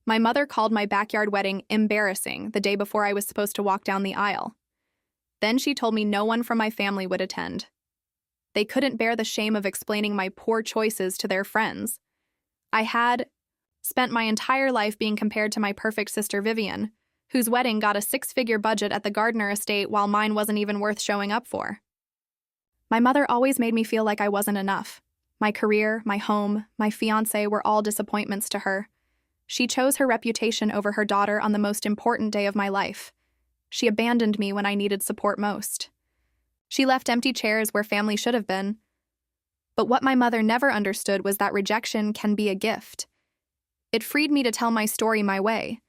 My mother called my backyard wedding embarrassing the day before I was supposed to walk down the aisle. Then she told me no one from my family would attend. They couldn't bear the shame of explaining my poor choices to their friends. I had spent my entire life being compared to my perfect sister Vivian, whose wedding got a six-figure budget at the Gardner estate while mine wasn't even worth showing up for. My mother always made me feel like I wasn't enough. My career, my home, my fiancé were all disappointments to her. She chose her reputation over her daughter on the most important day of my life. She abandoned me when I needed support most. She left empty chairs where family should have been. But what my mother never understood was that rejection can be a gift. It freed me to tell my story my way.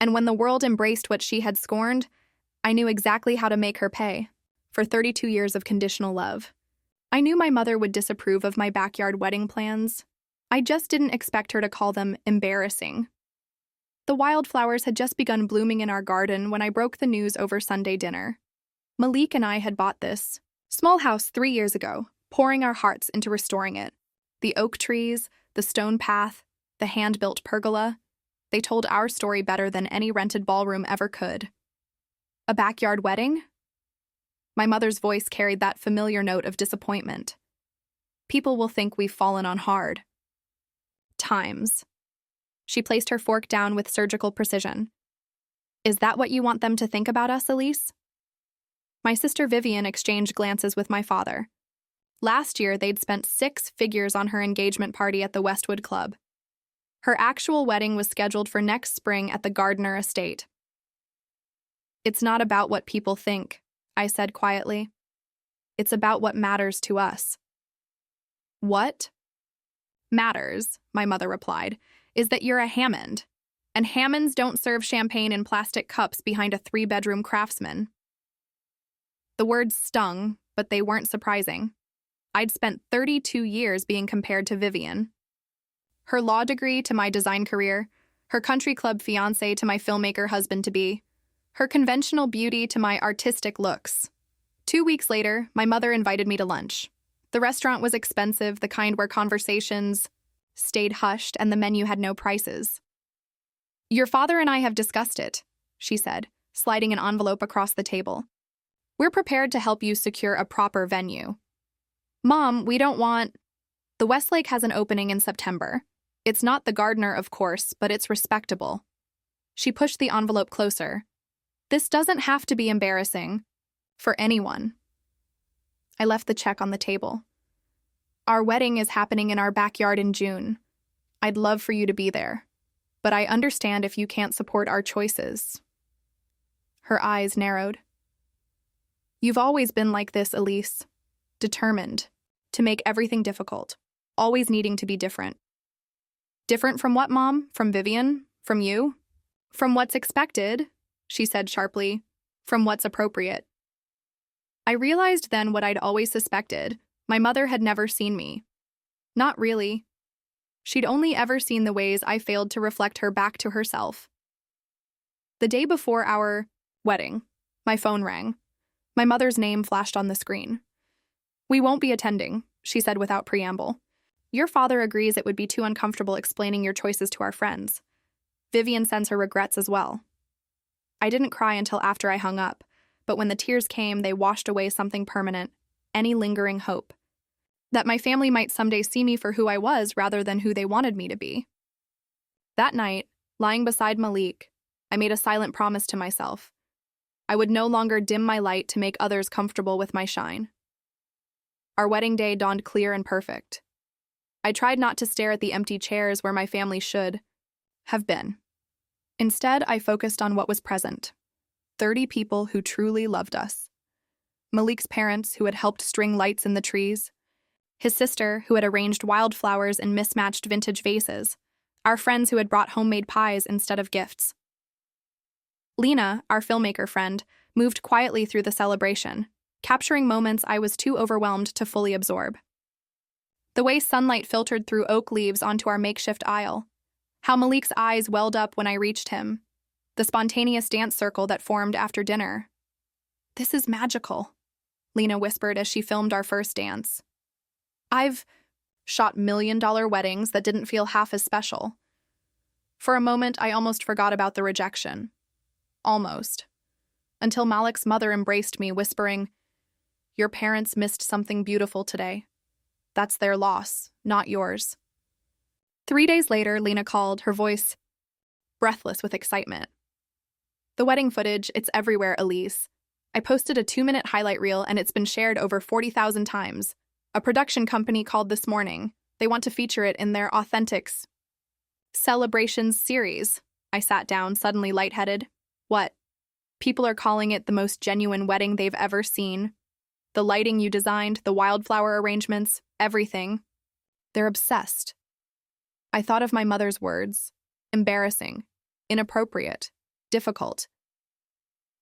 And when the world embraced what she had scorned, I knew exactly how to make her pay for 32 years of conditional love. I knew my mother would disapprove of my backyard wedding plans. I just didn't expect her to call them embarrassing. The wildflowers had just begun blooming in our garden when I broke the news over Sunday dinner. Malik and I had bought this small house 3 years ago, pouring our hearts into restoring it. The oak trees, the stone path, the hand-built pergola, they told our story better than any rented ballroom ever could. A backyard wedding? My mother's voice carried that familiar note of disappointment. People will think we've fallen on hard times. She placed her fork down with surgical precision. Is that what you want them to think about us, Elise? My sister Vivian exchanged glances with my father. Last year, they'd spent 6 figures on her engagement party at the Westwood Club. Her actual wedding was scheduled for next spring at the Gardner estate. It's not about what people think, I said quietly. It's about what matters to us. What matters, my mother replied, is that you're a Hammond, and Hammonds don't serve champagne in plastic cups behind a 3-bedroom craftsman. The words stung, but they weren't surprising. I'd spent 32 years being compared to Vivian. Her law degree to my design career, her country club fiancé to my filmmaker husband-to-be, her conventional beauty to my artistic looks. 2 weeks later, my mother invited me to lunch. The restaurant was expensive, the kind where conversations stayed hushed and the menu had no prices. Your father and I have discussed it, she said, sliding an envelope across the table. We're prepared to help you secure a proper venue. Mom, we don't want... The Westlake has an opening in September. It's not the Gardner, of course, but it's respectable. She pushed the envelope closer. This doesn't have to be embarrassing. For anyone. I left the check on the table. Our wedding is happening in our backyard in June. I'd love for you to be there, but I understand if you can't support our choices. Her eyes narrowed. You've always been like this, Elise. Determined to make everything difficult, always needing to be different. Different from what, Mom? From Vivian? From you? From what's expected, she said sharply. From what's appropriate. I realized then what I'd always suspected. My mother had never seen me. Not really. She'd only ever seen the ways I failed to reflect her back to herself. The day before our wedding, my phone rang. My mother's name flashed on the screen. We won't be attending, she said without preamble. Your father agrees it would be too uncomfortable explaining your choices to our friends. Vivian sends her regrets as well. I didn't cry until after I hung up, but when the tears came, they washed away something permanent, any lingering hope. That my family might someday see me for who I was rather than who they wanted me to be. That night, lying beside Malik, I made a silent promise to myself. I would no longer dim my light to make others comfortable with my shine. Our wedding day dawned clear and perfect. I tried not to stare at the empty chairs where my family should have been. Instead, I focused on what was present. 30 people who truly loved us. Malik's parents, who had helped string lights in the trees. His sister, who had arranged wildflowers in mismatched vintage vases. Our friends who had brought homemade pies instead of gifts. Lena, our filmmaker friend, moved quietly through the celebration, capturing moments I was too overwhelmed to fully absorb. The way sunlight filtered through oak leaves onto our makeshift aisle. How Malik's eyes welled up when I reached him. The spontaneous dance circle that formed after dinner. This is magical, Lena whispered as she filmed our first dance. I've shot $1 million weddings that didn't feel half as special. For a moment, I almost forgot about the rejection. Almost. Until Malik's mother embraced me, whispering, "Your parents missed something beautiful today. That's their loss, not yours." 3 days later, Lena called, her voice breathless with excitement. "The wedding footage, it's everywhere, Elise. I posted a 2-minute highlight reel and it's been shared over 40,000 times. A production company called this morning. They want to feature it in their Authentics Celebrations series." I sat down, suddenly lightheaded. "What? People are calling it the most genuine wedding they've ever seen. The lighting you designed, the wildflower arrangements, everything. They're obsessed." I thought of my mother's words. Embarrassing, inappropriate, difficult.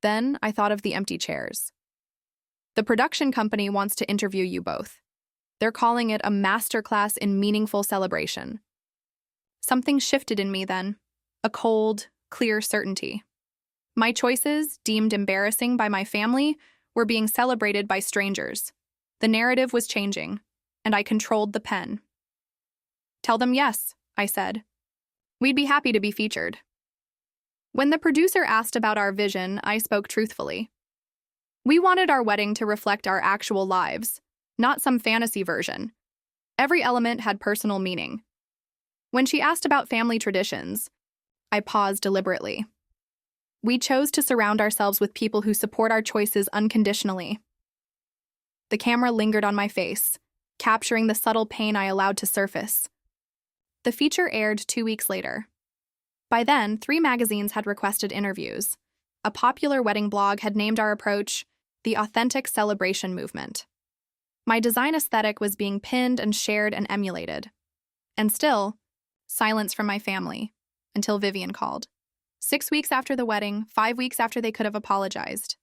Then I thought of the empty chairs. "The production company wants to interview you both. They're calling it a masterclass in meaningful celebration." Something shifted in me then, a cold, clear certainty. My choices, deemed embarrassing by my family, were being celebrated by strangers. The narrative was changing, and I controlled the pen. "Tell them yes," I said. "We'd be happy to be featured." When the producer asked about our vision, I spoke truthfully. We wanted our wedding to reflect our actual lives, not some fantasy version. Every element had personal meaning. When she asked about family traditions, I paused deliberately. We chose to surround ourselves with people who support our choices unconditionally. The camera lingered on my face, capturing the subtle pain I allowed to surface. The feature aired 2 weeks later. By then, 3 magazines had requested interviews. A popular wedding blog had named our approach the Authentic Celebration Movement. My design aesthetic was being pinned and shared and emulated. And still, silence from my family, until Vivian called. 6 weeks after the wedding, 5 weeks after they could have apologized.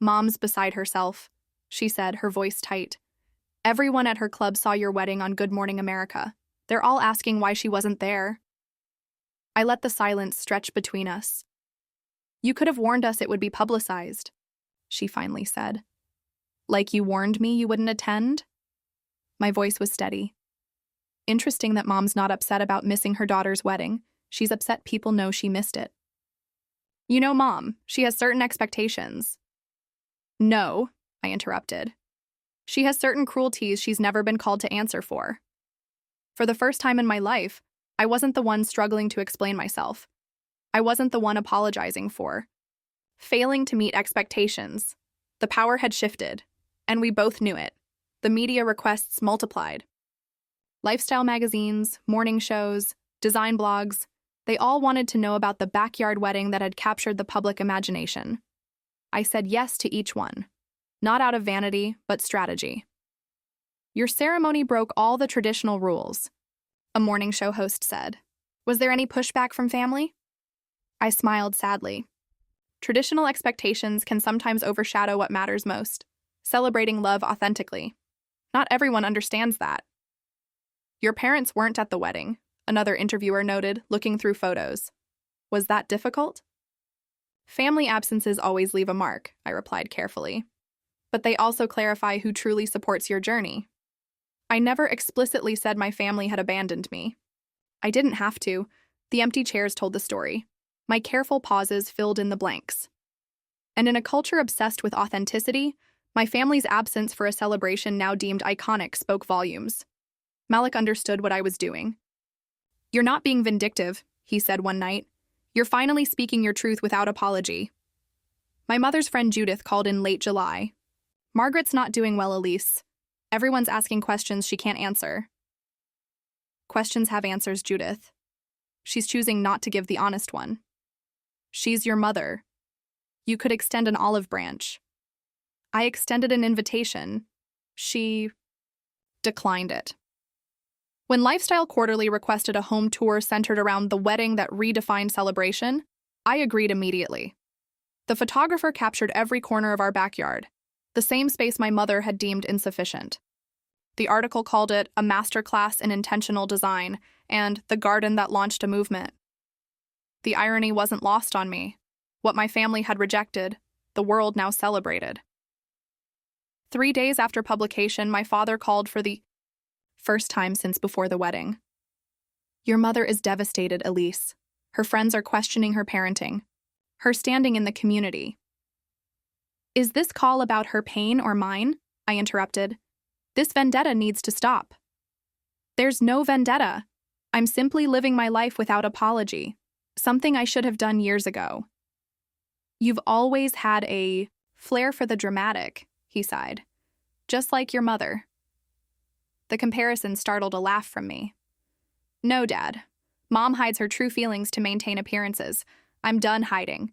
"Mom's beside herself," she said, her voice tight. "Everyone at her club saw your wedding on Good Morning America. They're all asking why she wasn't there." I let the silence stretch between us. "You could have warned us it would be publicized," she finally said. "Like you warned me you wouldn't attend?" My voice was steady. "Interesting that Mom's not upset about missing her daughter's wedding. She's upset people know she missed it." "You know Mom, she has certain expectations." "No," I interrupted. "She has certain cruelties she's never been called to answer for." For the first time in my life, I wasn't the one struggling to explain myself. I wasn't the one apologizing for. Failing to meet expectations. The power had shifted, and we both knew it. The media requests multiplied. Lifestyle magazines, morning shows, design blogs, they all wanted to know about the backyard wedding that had captured the public imagination. I said yes to each one, not out of vanity, but strategy. "Your ceremony broke all the traditional rules," a morning show host said. "Was there any pushback from family?" I smiled sadly. Traditional expectations can sometimes overshadow what matters most, celebrating love authentically. Not everyone understands that. "Your parents weren't at the wedding," another interviewer noted, looking through photos. "Was that difficult?" "Family absences always leave a mark," I replied carefully. "But they also clarify who truly supports your journey." I never explicitly said my family had abandoned me. I didn't have to. The empty chairs told the story. My careful pauses filled in the blanks. And in a culture obsessed with authenticity, my family's absence for a celebration now deemed iconic spoke volumes. Malik understood what I was doing. "You're not being vindictive," he said one night. "You're finally speaking your truth without apology." My mother's friend Judith called in late July. "Margaret's not doing well, Elise. Everyone's asking questions she can't answer." "Questions have answers, Judith. She's choosing not to give the honest one. She's your mother. You could extend an olive branch." I extended an invitation. She declined it. When Lifestyle Quarterly requested a home tour centered around the wedding that redefined celebration, I agreed immediately. The photographer captured every corner of our backyard, the same space my mother had deemed insufficient. The article called it a masterclass in intentional design and the garden that launched a movement. The irony wasn't lost on me. What my family had rejected, the world now celebrated. 3 days after publication, my father called for the first time since before the wedding. Your mother is devastated, Elise. Her friends are questioning her parenting, her standing in the community. Is this call about her pain or mine? I interrupted. This vendetta needs to stop. There's no vendetta. I'm simply living my life without apology, something I should have done years ago. You've always had a flair for the dramatic, he sighed. Just like your mother. The comparison startled a laugh from me. No, Dad. Mom hides her true feelings to maintain appearances. I'm done hiding.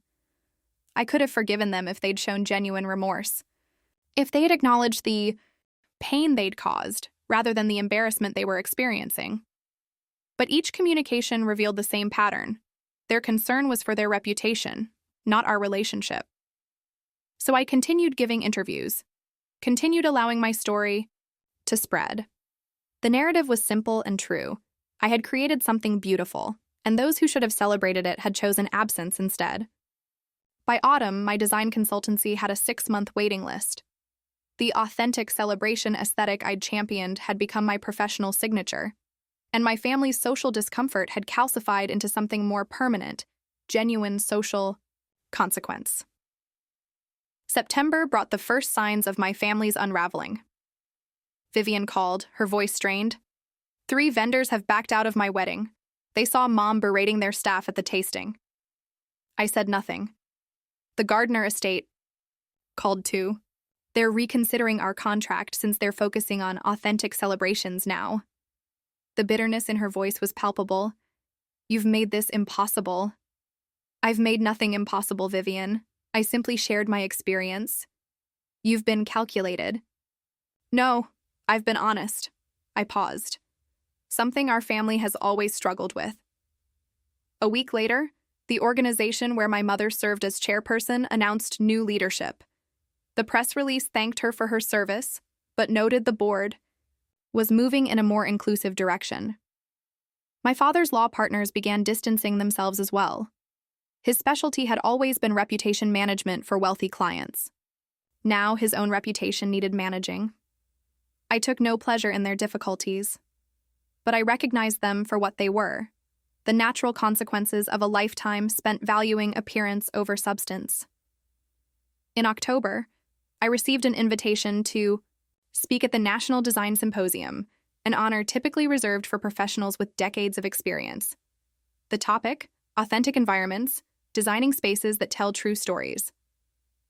I could have forgiven them if they'd shown genuine remorse. If they had acknowledged the pain they'd caused, rather than the embarrassment they were experiencing. But each communication revealed the same pattern. Their concern was for their reputation, not our relationship. So I continued giving interviews, continued allowing my story to spread. The narrative was simple and true. I had created something beautiful, and those who should have celebrated it had chosen absence instead. By autumn, my design consultancy had a 6-month waiting list. The authentic celebration aesthetic I'd championed had become my professional signature, and my family's social discomfort had calcified into something more permanent, genuine social consequence. September brought the first signs of my family's unraveling. Vivian called, her voice strained. 3 vendors have backed out of my wedding. They saw Mom berating their staff at the tasting. I said nothing. The Gardner estate called too. They're reconsidering our contract since they're focusing on authentic celebrations now. The bitterness in her voice was palpable. You've made this impossible. I've made nothing impossible, Vivian. I simply shared my experience. You've been calculated. No, I've been honest. I paused. Something our family has always struggled with. A week later, the organization where my mother served as chairperson announced new leadership. The press release thanked her for her service, but noted the board was moving in a more inclusive direction. My father's law partners began distancing themselves as well. His specialty had always been reputation management for wealthy clients. Now his own reputation needed managing. I took no pleasure in their difficulties, but I recognized them for what they were, the natural consequences of a lifetime spent valuing appearance over substance. In October, I received an invitation to speak at the National Design Symposium, an honor typically reserved for professionals with decades of experience. The topic, authentic environments, designing spaces that tell true stories.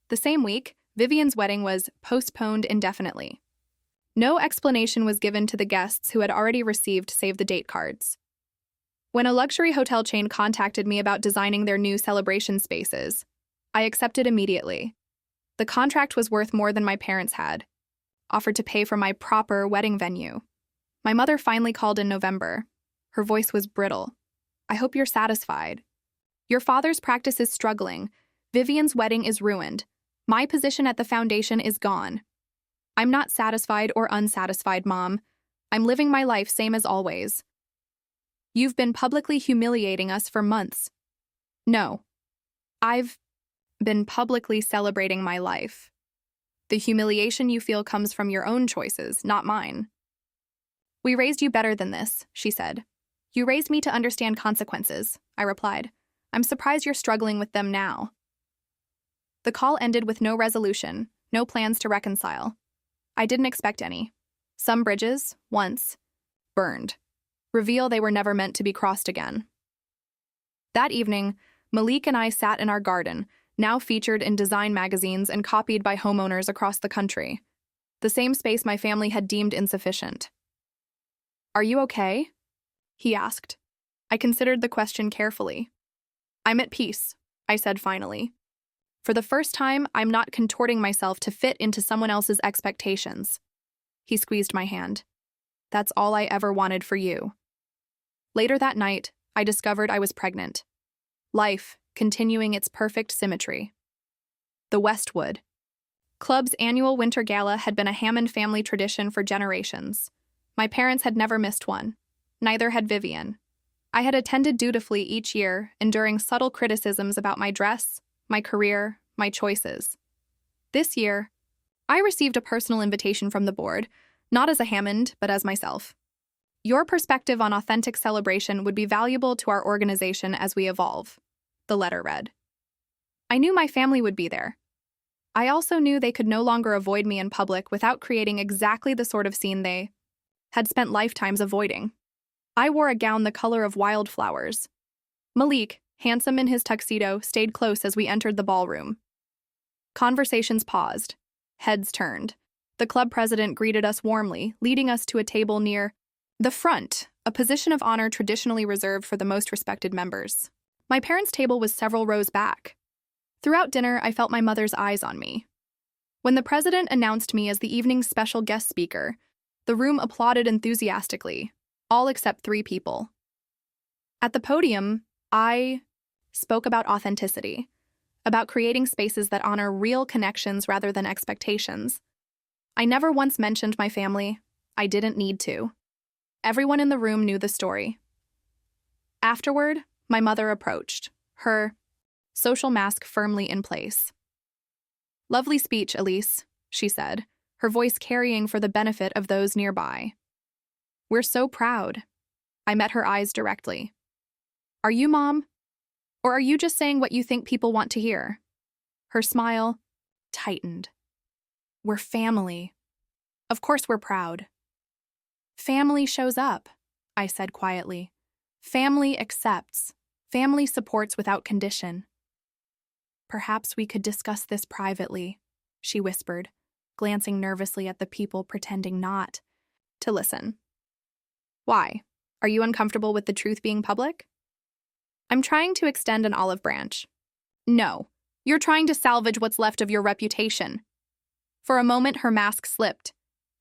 The same week, Vivian's wedding was postponed indefinitely. No explanation was given to the guests who had already received save-the-date cards. When a luxury hotel chain contacted me about designing their new celebration spaces, I accepted immediately. The contract was worth more than my parents had, offered to pay for my proper wedding venue. My mother finally called in November. Her voice was brittle. I hope you're satisfied. Your father's practice is struggling. Vivian's wedding is ruined. My position at the foundation is gone. I'm not satisfied or unsatisfied, Mom. I'm living my life same as always. You've been publicly humiliating us for months. No. I've been publicly celebrating my life. The humiliation you feel comes from your own choices, not mine. We raised you better than this, she said. You raised me to understand consequences, I replied. I'm surprised you're struggling with them now. The call ended with no resolution, no plans to reconcile. I didn't expect any. Some bridges, once, burned. Reveal they were never meant to be crossed again. That evening, Malik and I sat in our garden, now featured in design magazines and copied by homeowners across the country. The same space my family had deemed insufficient. Are you okay? He asked. I considered the question carefully. I'm at peace, I said finally. For the first time, I'm not contorting myself to fit into someone else's expectations. He squeezed my hand. That's all I ever wanted for you. Later that night, I discovered I was pregnant. Life, continuing its perfect symmetry. The Westwood Club's annual winter gala had been a Hammond family tradition for generations. My parents had never missed one. Neither had Vivian. I had attended dutifully each year, enduring subtle criticisms about my dress, my career, my choices. This year, I received a personal invitation from the board, not as a Hammond, but as myself. Your perspective on authentic celebration would be valuable to our organization as we evolve, the letter read. I knew my family would be there. I also knew they could no longer avoid me in public without creating exactly the sort of scene they had spent lifetimes avoiding. I wore a gown the color of wildflowers. Malik, handsome in his tuxedo, stayed close as we entered the ballroom. Conversations paused. Heads turned. The club president greeted us warmly, leading us to a table near the front, a position of honor traditionally reserved for the most respected members. My parents' table was several rows back. Throughout dinner, I felt my mother's eyes on me. When the president announced me as the evening's special guest speaker, the room applauded enthusiastically, all except 3 people. At the podium, I spoke about authenticity, about creating spaces that honor real connections rather than expectations. I never once mentioned my family. I didn't need to. Everyone in the room knew the story. Afterward, my mother approached, her social mask firmly in place. "Lovely speech, Elise," she said, her voice carrying for the benefit of those nearby. "We're so proud." I met her eyes directly. "Are you, Mom? Or are you just saying what you think people want to hear?" Her smile tightened. "We're family. Of course we're proud." "Family shows up," I said quietly. "Family accepts. Family supports without condition." "Perhaps we could discuss this privately," she whispered, glancing nervously at the people pretending not to listen. "Why? Are you uncomfortable with the truth being public?" "I'm trying to extend an olive branch." "No, you're trying to salvage what's left of your reputation." For a moment, her mask slipped.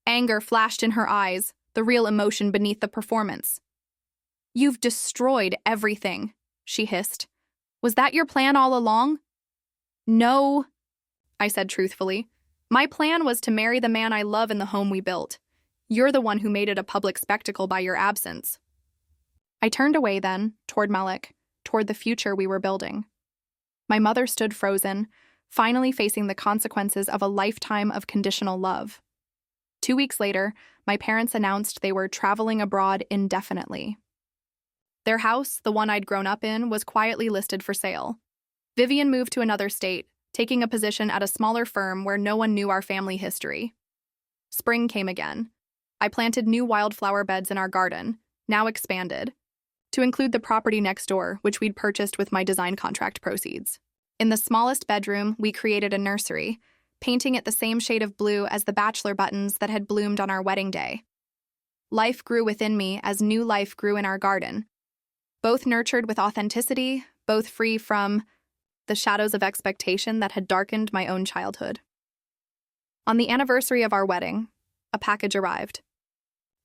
Anger flashed in her eyes, the real emotion beneath the performance. "You've destroyed everything," she hissed. "Was that your plan all along?" "No," I said truthfully. "My plan was to marry the man I love in the home we built. You're the one who made it a public spectacle by your absence." I turned away then, toward Malik, toward the future we were building. My mother stood frozen, finally facing the consequences of a lifetime of conditional love. 2 weeks later, my parents announced they were traveling abroad indefinitely. Their house, the one I'd grown up in, was quietly listed for sale. Vivian moved to another state, taking a position at a smaller firm where no one knew our family history. Spring came again. I planted new wildflower beds in our garden, now expanded, to include the property next door, which we'd purchased with my design contract proceeds. In the smallest bedroom, we created a nursery, painting it the same shade of blue as the bachelor buttons that had bloomed on our wedding day. Life grew within me as new life grew in our garden, both nurtured with authenticity, both free from the shadows of expectation that had darkened my own childhood. On the anniversary of our wedding, a package arrived.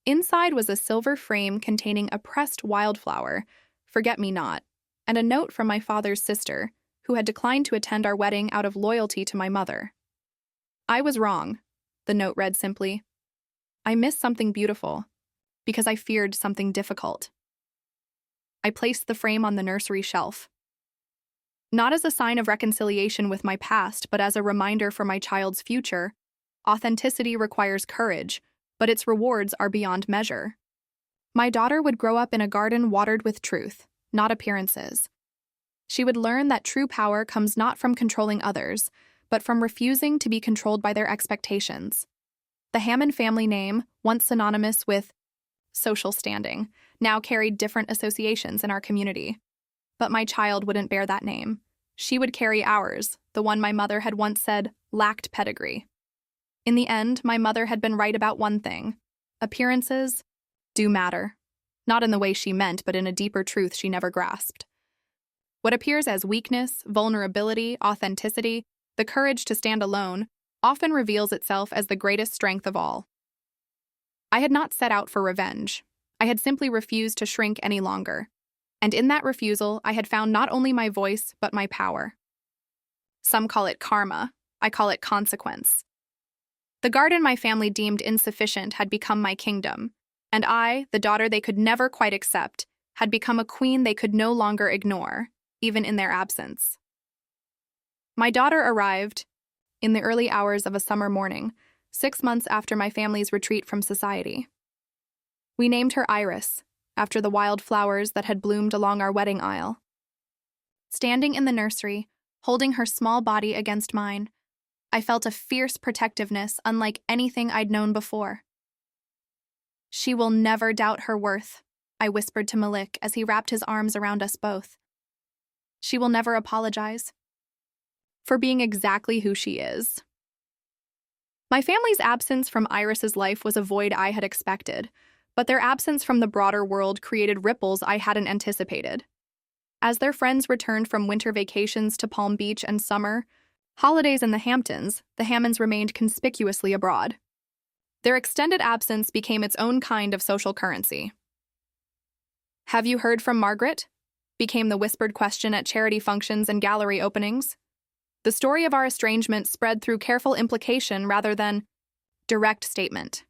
Inside was a silver frame containing a pressed wildflower, forget-me-not, and a note from my father's sister, who had declined to attend our wedding out of loyalty to my mother. "I was wrong," the note read simply. "I missed something beautiful, because I feared something difficult." I placed the frame on the nursery shelf. Not as a sign of reconciliation with my past, but as a reminder for my child's future, authenticity requires courage, but its rewards are beyond measure. My daughter would grow up in a garden watered with truth, not appearances. She would learn that true power comes not from controlling others, but from refusing to be controlled by their expectations. The Hammond family name, once synonymous with social standing, now carried different associations in our community. But my child wouldn't bear that name. She would carry ours, the one my mother had once said lacked pedigree. In the end, my mother had been right about one thing. Appearances do matter. Not in the way she meant, but in a deeper truth she never grasped. What appears as weakness, vulnerability, authenticity, the courage to stand alone, often reveals itself as the greatest strength of all. I had not set out for revenge. I had simply refused to shrink any longer. And in that refusal, I had found not only my voice, but my power. Some call it karma. I call it consequence. The garden my family deemed insufficient had become my kingdom, and I, the daughter they could never quite accept, had become a queen they could no longer ignore, even in their absence. My daughter arrived in the early hours of a summer morning, 6 months after my family's retreat from society. We named her Iris, after the wild flowers that had bloomed along our wedding aisle. Standing in the nursery, holding her small body against mine, I felt a fierce protectiveness unlike anything I'd known before. "She will never doubt her worth," I whispered to Malik as he wrapped his arms around us both. "She will never apologize for being exactly who she is." My family's absence from Iris's life was a void I had expected, but their absence from the broader world created ripples I hadn't anticipated. As their friends returned from winter vacations to Palm Beach and summer holidays in the Hamptons, the Hammonds remained conspicuously abroad. Their extended absence became its own kind of social currency. "Have you heard from Margaret?" became the whispered question at charity functions and gallery openings. The story of our estrangement spread through careful implication rather than direct statement.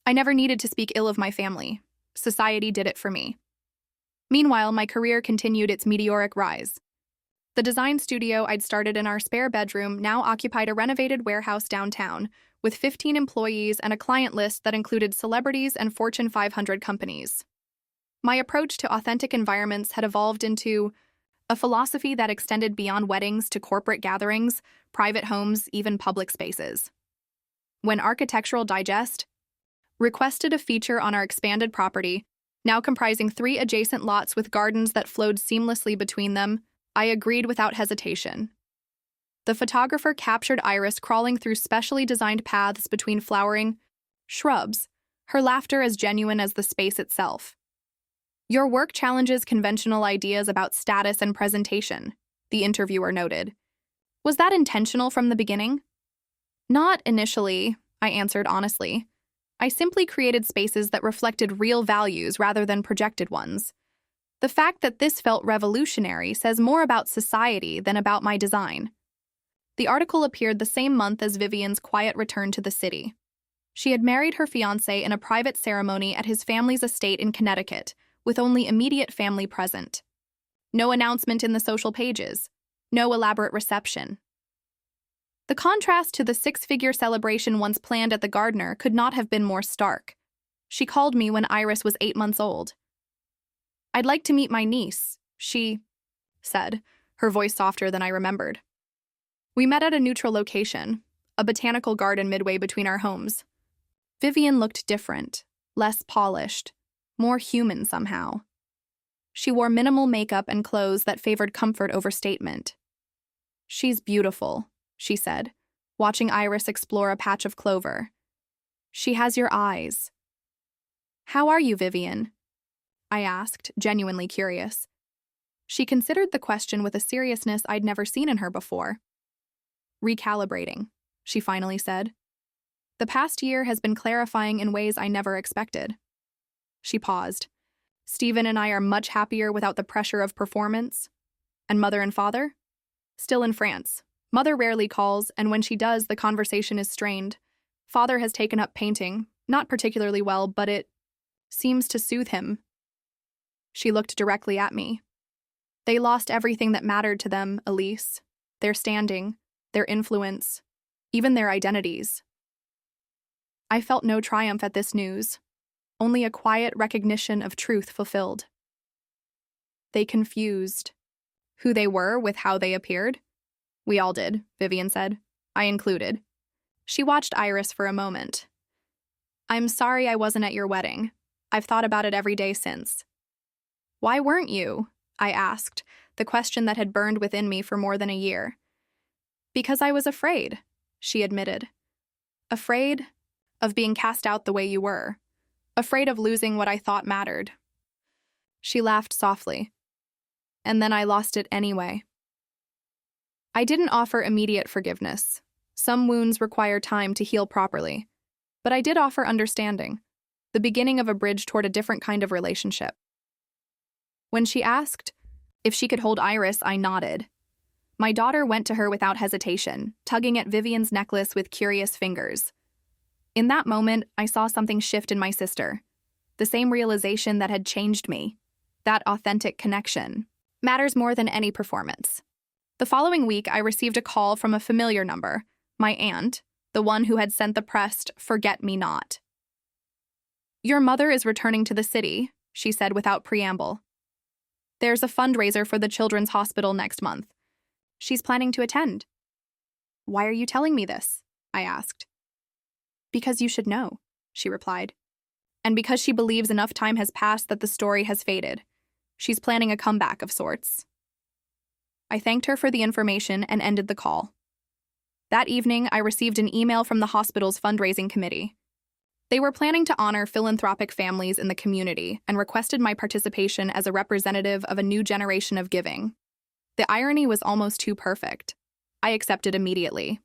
I never needed to speak ill of my family. Society did it for me. Meanwhile, my career continued its meteoric rise. The design studio I'd started in our spare bedroom now occupied a renovated warehouse downtown, with 15 employees and a client list that included celebrities and Fortune 500 companies. My approach to authentic environments had evolved into a philosophy that extended beyond weddings to corporate gatherings, private homes, even public spaces. When Architectural Digest requested a feature on our expanded property, now comprising 3 adjacent lots with gardens that flowed seamlessly between them, I agreed without hesitation. The photographer captured Iris crawling through specially designed paths between flowering shrubs, her laughter as genuine as the space itself. "Your work challenges conventional ideas about status and presentation," the interviewer noted. "Was that intentional from the beginning?" "Not initially," I answered honestly. "I simply created spaces that reflected real values rather than projected ones. The fact that this felt revolutionary says more about society than about my design." The article appeared the same month as Vivian's quiet return to the city. She had married her fiancé in a private ceremony at his family's estate in Connecticut, with only immediate family present. No announcement in the social pages, no elaborate reception. The contrast to the 6-figure celebration once planned at the Gardner could not have been more stark. She called me when Iris was 8 months old. "I'd like to meet my niece," she said, her voice softer than I remembered. We met at a neutral location, a botanical garden midway between our homes. Vivian looked different, less polished, more human somehow. She wore minimal makeup and clothes that favored comfort over statement. "She's beautiful," she said, watching Iris explore a patch of clover. "She has your eyes." "How are you, Vivian?" I asked, genuinely curious. She considered the question with a seriousness I'd never seen in her before. "Recalibrating," she finally said. "The past year has been clarifying in ways I never expected." She paused. "Stephen and I are much happier without the pressure of performance." "And mother and father?" "Still in France. Mother rarely calls, and when she does, the conversation is strained. Father has taken up painting, not particularly well, but it seems to soothe him." She looked directly at me. "They lost everything that mattered to them, Elise. Their standing, their influence, even their identities." I felt no triumph at this news, only a quiet recognition of truth fulfilled. They confused who they were with how they appeared. "We all did," Vivian said. "I included." She watched Iris for a moment. "I'm sorry I wasn't at your wedding. I've thought about it every day since." "Why weren't you?" I asked, the question that had burned within me for more than a year. "Because I was afraid," she admitted. "Afraid of being cast out the way you were. Afraid of losing what I thought mattered." She laughed softly. "And then I lost it anyway." I didn't offer immediate forgiveness. Some wounds require time to heal properly. But I did offer understanding, the beginning of a bridge toward a different kind of relationship. When she asked if she could hold Iris, I nodded. My daughter went to her without hesitation, tugging at Vivian's necklace with curious fingers. In that moment, I saw something shift in my sister. The same realization that had changed me. That authentic connection matters more than any performance. The following week, I received a call from a familiar number, my aunt, the one who had sent the pressed "Forget Me Not." Your mother is returning to the city, she said without preamble. There's a fundraiser for the children's hospital next month. She's planning to attend. Why are you telling me this? I asked. Because you should know, she replied. And because she believes enough time has passed that the story has faded. She's planning a comeback of sorts. I thanked her for the information and ended the call. That evening, I received an email from the hospital's fundraising committee. They were planning to honor philanthropic families in the community and requested my participation as a representative of a new generation of giving. The irony was almost too perfect. I accepted immediately.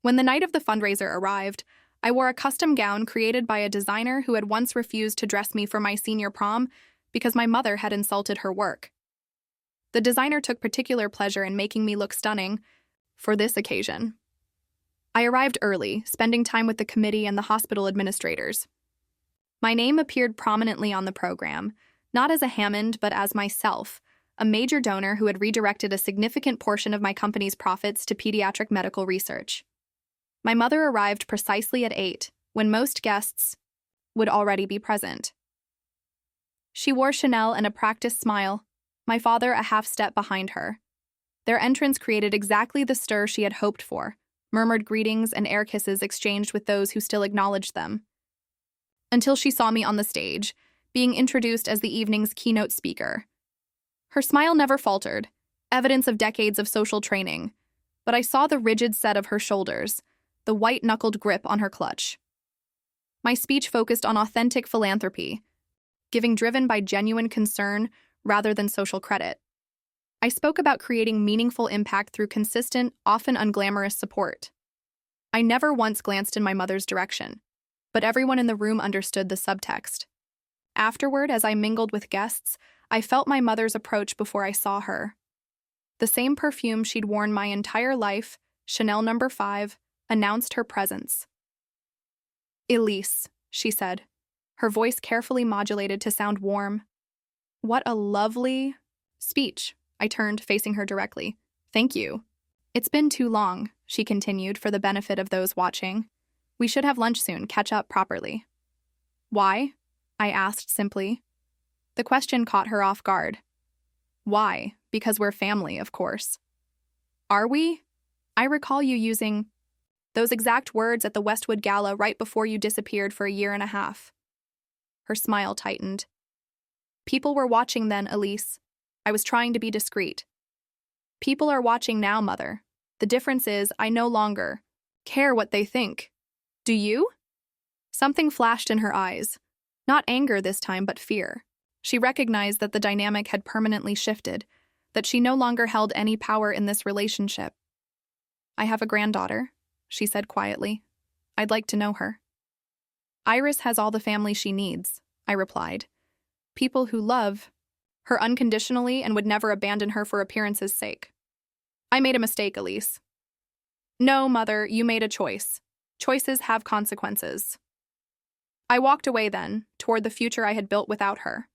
When the night of the fundraiser arrived, I wore a custom gown created by a designer who had once refused to dress me for my senior prom because my mother had insulted her work. The designer took particular pleasure in making me look stunning for this occasion. I arrived early, spending time with the committee and the hospital administrators. My name appeared prominently on the program, not as a Hammond, but as myself, a major donor who had redirected a significant portion of my company's profits to pediatric medical research. My mother arrived precisely at 8, when most guests would already be present. She wore Chanel and a practiced smile, my father a half step behind her. Their entrance created exactly the stir she had hoped for, murmured greetings and air kisses exchanged with those who still acknowledged them. Until she saw me on the stage, being introduced as the evening's keynote speaker. Her smile never faltered, evidence of decades of social training, but I saw the rigid set of her shoulders, the white-knuckled grip on her clutch. My speech focused on authentic philanthropy, giving driven by genuine concern rather than social credit. I spoke about creating meaningful impact through consistent, often unglamorous support. I never once glanced in my mother's direction, but everyone in the room understood the subtext. Afterward, as I mingled with guests, I felt my mother's approach before I saw her. The same perfume she'd worn my entire life, Chanel No. 5, announced her presence. Elise, she said, her voice carefully modulated to sound warm. What a lovely speech. I turned, facing her directly. Thank you. It's been too long, she continued, for the benefit of those watching. We should have lunch soon, catch up properly. Why? I asked simply. The question caught her off guard. Why? Because we're family, of course. Are we? I recall you using those exact words at the Westwood Gala right before you disappeared for a year and a half. Her smile tightened. People were watching then, Elise. I was trying to be discreet. People are watching now, Mother. The difference is I no longer care what they think. Do you? Something flashed in her eyes. Not anger this time, but fear. She recognized that the dynamic had permanently shifted, that she no longer held any power in this relationship. I have a granddaughter, she said quietly. I'd like to know her. Iris has all the family she needs, I replied. People who love her unconditionally and would never abandon her for appearance's sake. I made a mistake, Elise. No, Mother, you made a choice. Choices have consequences. I walked away then, toward the future I had built without her.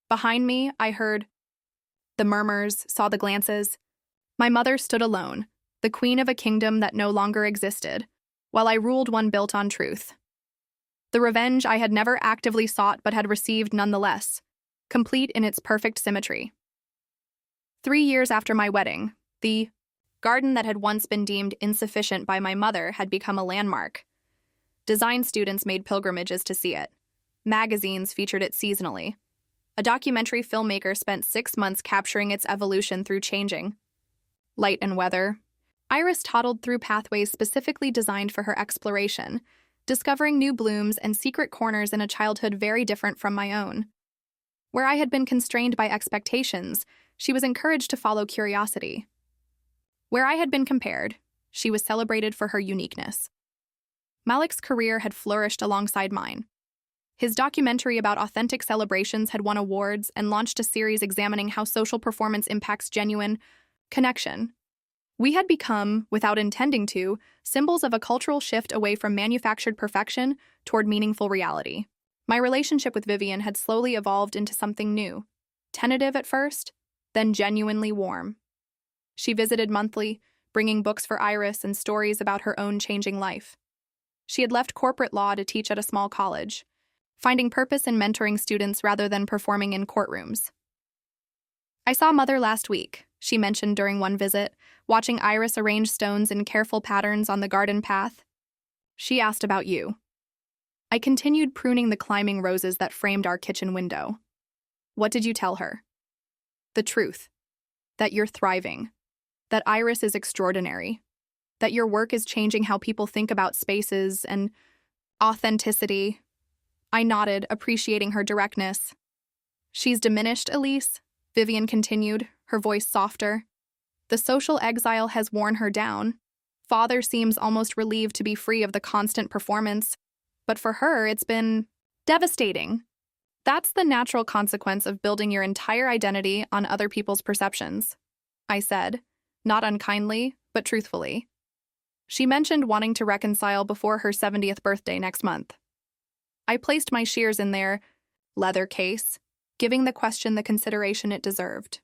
Behind me, I heard the murmurs, saw the glances. My mother stood alone, the queen of a kingdom that no longer existed, while I ruled one built on truth. The revenge I had never actively sought but had received nonetheless, complete in its perfect symmetry. 3 years after my wedding, the garden that had once been deemed insufficient by my mother had become a landmark. Design students made pilgrimages to see it. Magazines featured it seasonally. A documentary filmmaker spent 6 months capturing its evolution through changing light and weather. Iris toddled through pathways specifically designed for her exploration, discovering new blooms and secret corners in a childhood very different from my own. Where I had been constrained by expectations, she was encouraged to follow curiosity. Where I had been compared, she was celebrated for her uniqueness. Malik's career had flourished alongside mine. His documentary about authentic celebrations had won awards and launched a series examining how social performance impacts genuine connection. We had become, without intending to, symbols of a cultural shift away from manufactured perfection toward meaningful reality. My relationship with Vivian had slowly evolved into something new, tentative at first, then genuinely warm. She visited monthly, bringing books for Iris and stories about her own changing life. She had left corporate law to teach at a small college. finding purpose in mentoring students rather than performing in courtrooms. I saw Mother last week, she mentioned during one visit, watching Iris arrange stones in careful patterns on the garden path. She asked about you. I continued pruning the climbing roses that framed our kitchen window. What did you tell her? The truth. That you're thriving. That Iris is extraordinary. That your work is changing how people think about spaces and authenticity. I nodded, appreciating her directness. She's diminished, Elise, Vivian continued, her voice softer. The social exile has worn her down. Father seems almost relieved to be free of the constant performance, but for her, it's been devastating. That's the natural consequence of building your entire identity on other people's perceptions, I said, not unkindly, but truthfully. She mentioned wanting to reconcile before her 70th birthday next month. I placed my shears in their leather case, giving the question the consideration it deserved.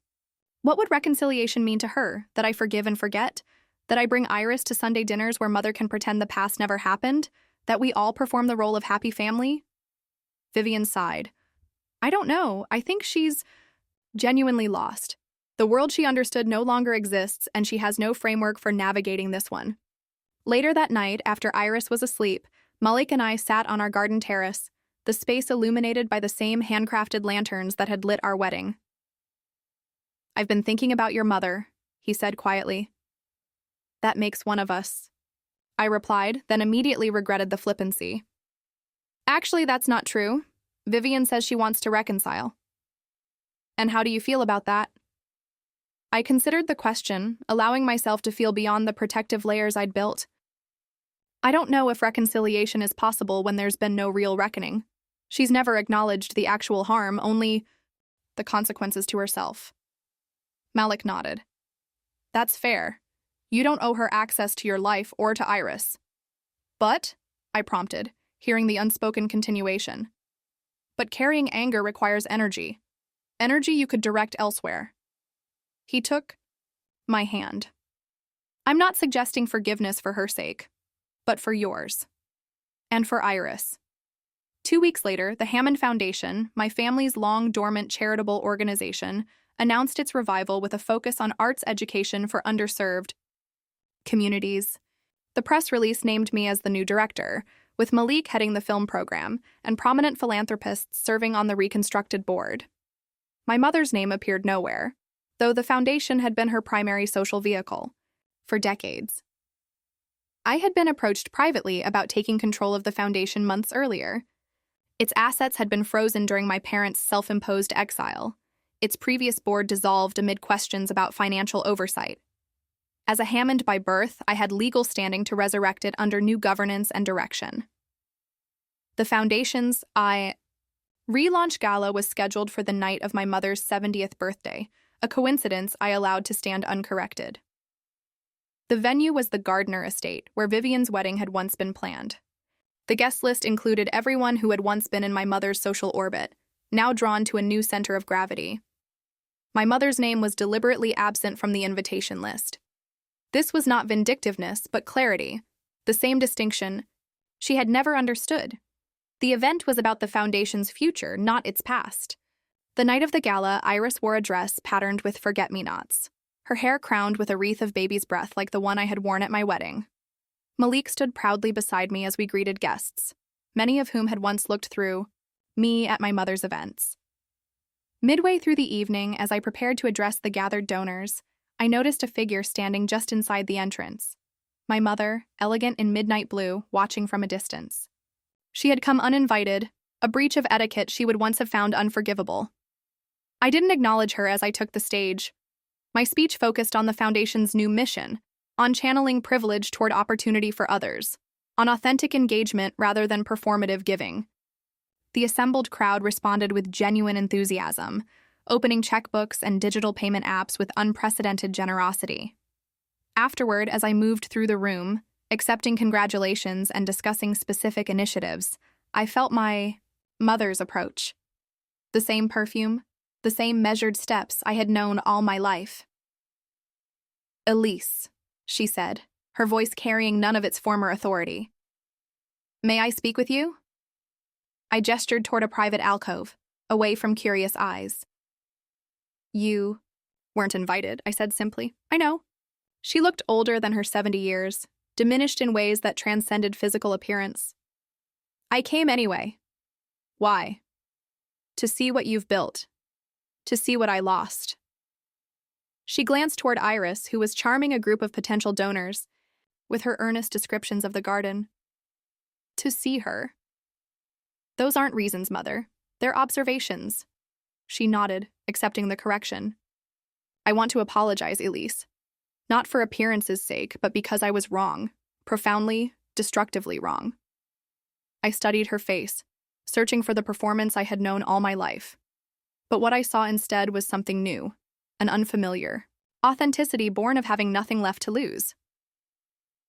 What would reconciliation mean to her? That I forgive and forget? That I bring Iris to Sunday dinners where Mother can pretend the past never happened? That we all perform the role of happy family? Vivian sighed. I don't know. I think she's genuinely lost. The world she understood no longer exists, and she has no framework for navigating this one. Later that night, after Iris was asleep, Malik and I sat on our garden terrace, the space illuminated by the same handcrafted lanterns that had lit our wedding. I've been thinking about your mother, he said quietly. That makes one of us, I replied, then immediately regretted the flippancy. Actually, that's not true. Vivian says she wants to reconcile. And how do you feel about that? I considered the question, allowing myself to feel beyond the protective layers I'd built. I don't know if reconciliation is possible when there's been no real reckoning. She's never acknowledged the actual harm, only the consequences to herself. Malik nodded. That's fair. You don't owe her access to your life or to Iris. But, I prompted, hearing the unspoken continuation. But carrying anger requires energy. Energy you could direct elsewhere. He took my hand. I'm not suggesting forgiveness for her sake, but for yours. And for Iris. 2 weeks later, the Hammond Foundation, my family's long-dormant charitable organization, announced its revival with a focus on arts education for underserved communities. The press release named me as the new director, with Malik heading the film program and prominent philanthropists serving on the reconstructed board. My mother's name appeared nowhere, though the foundation had been her primary social vehicle for decades. I had been approached privately about taking control of the foundation months earlier. Its assets had been frozen during my parents' self-imposed exile. Its previous board dissolved amid questions about financial oversight. As a Hammond by birth, I had legal standing to resurrect it under new governance and direction. The foundation's relaunch gala was scheduled for the night of my mother's 70th birthday, a coincidence I allowed to stand uncorrected. The venue was the Gardner estate, where Vivian's wedding had once been planned. The guest list included everyone who had once been in my mother's social orbit, now drawn to a new center of gravity. My mother's name was deliberately absent from the invitation list. This was not vindictiveness, but clarity, the same distinction she had never understood. The event was about the foundation's future, not its past. The night of the gala, Iris wore a dress patterned with forget-me-nots, her hair crowned with a wreath of baby's breath like the one I had worn at my wedding. Malik stood proudly beside me as we greeted guests, many of whom had once looked through me at my mother's events. Midway through the evening, as I prepared to address the gathered donors, I noticed a figure standing just inside the entrance. My mother, elegant in midnight blue, watching from a distance. She had come uninvited, a breach of etiquette she would once have found unforgivable. I didn't acknowledge her as I took the stage. My speech focused on the Foundation's new mission, on channeling privilege toward opportunity for others, on authentic engagement rather than performative giving. The assembled crowd responded with genuine enthusiasm, opening checkbooks and digital payment apps with unprecedented generosity. Afterward, as I moved through the room, accepting congratulations and discussing specific initiatives, I felt my mother's approach. The same perfume, the same measured steps I had known all my life. Elise, she said, her voice carrying none of its former authority. May I speak with you? I gestured toward a private alcove, away from curious eyes. You weren't invited, I said simply. I know. She looked older than her 70 years, diminished in ways that transcended physical appearance. I came anyway. Why? To see what you've built. To see what I lost. She glanced toward Iris, who was charming a group of potential donors, with her earnest descriptions of the garden. To see her. Those aren't reasons, Mother. They're observations. She nodded, accepting the correction. I want to apologize, Elise. Not for appearance's sake, but because I was wrong. Profoundly, destructively wrong. I studied her face, searching for the performance I had known all my life. But what I saw instead was something new, an unfamiliar, authenticity born of having nothing left to lose.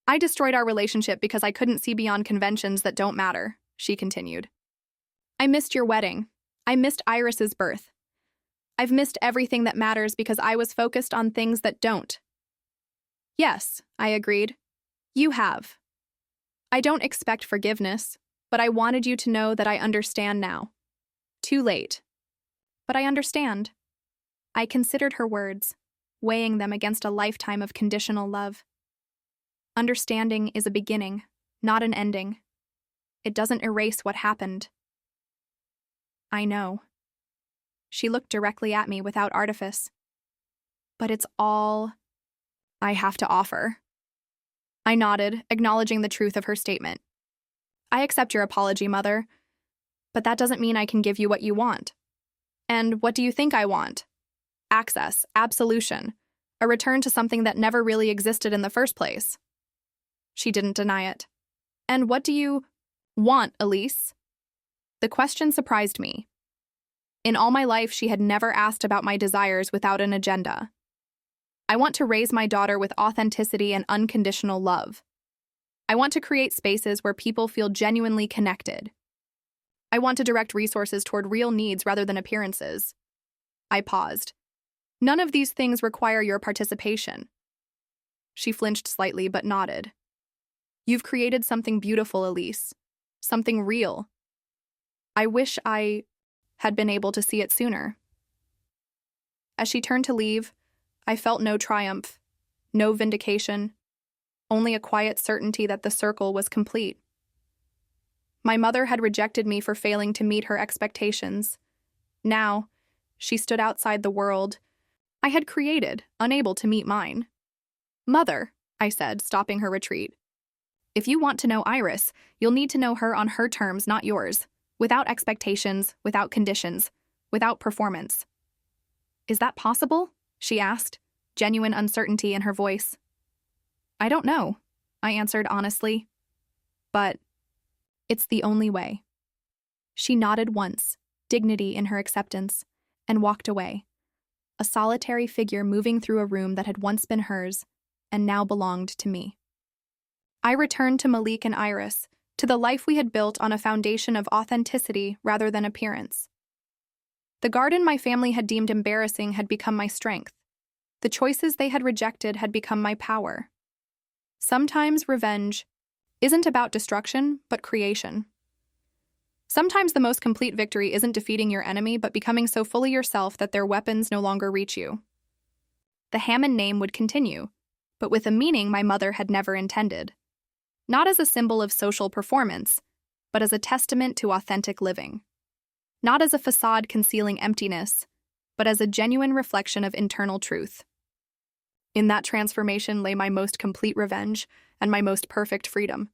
I destroyed our relationship because I couldn't see beyond conventions that don't matter, she continued. I missed your wedding. I missed Iris's birth. I've missed everything that matters because I was focused on things that don't. Yes, I agreed. You have. I don't expect forgiveness, but I wanted you to know that I understand now. Too late. But I understand. I considered her words, weighing them against a lifetime of conditional love. Understanding is a beginning, not an ending. It doesn't erase what happened. I know. She looked directly at me without artifice. But it's all I have to offer. I nodded, acknowledging the truth of her statement. I accept your apology, Mother, but that doesn't mean I can give you what you want. And what do you think I want? Access, absolution, a return to something that never really existed in the first place. She didn't deny it. And what do you want, Elise? The question surprised me. In all my life, she had never asked about my desires without an agenda. I want to raise my daughter with authenticity and unconditional love. I want to create spaces where people feel genuinely connected. I want to direct resources toward real needs rather than appearances. I paused. None of these things require your participation. She flinched slightly but nodded. You've created something beautiful, Elise. Something real. I wish I had been able to see it sooner. As she turned to leave, I felt no triumph, no vindication, only a quiet certainty that the circle was complete. My mother had rejected me for failing to meet her expectations. Now, she stood outside the world I had created, unable to meet mine. Mother, I said, stopping her retreat. If you want to know Iris, you'll need to know her on her terms, not yours. Without expectations, without conditions, without performance. Is that possible? She asked, genuine uncertainty in her voice. I don't know, I answered honestly. But it's the only way. She nodded once, dignity in her acceptance, and walked away, a solitary figure moving through a room that had once been hers and now belonged to me. I returned to Malik and Iris, to the life we had built on a foundation of authenticity rather than appearance. The garden my family had deemed embarrassing had become my strength. The choices they had rejected had become my power. Sometimes revenge isn't about destruction, but creation. Sometimes the most complete victory isn't defeating your enemy, but becoming so fully yourself that their weapons no longer reach you. The Hammond name would continue, but with a meaning my mother had never intended. Not as a symbol of social performance, but as a testament to authentic living. Not as a facade concealing emptiness, but as a genuine reflection of internal truth. In that transformation lay my most complete revenge and my most perfect freedom.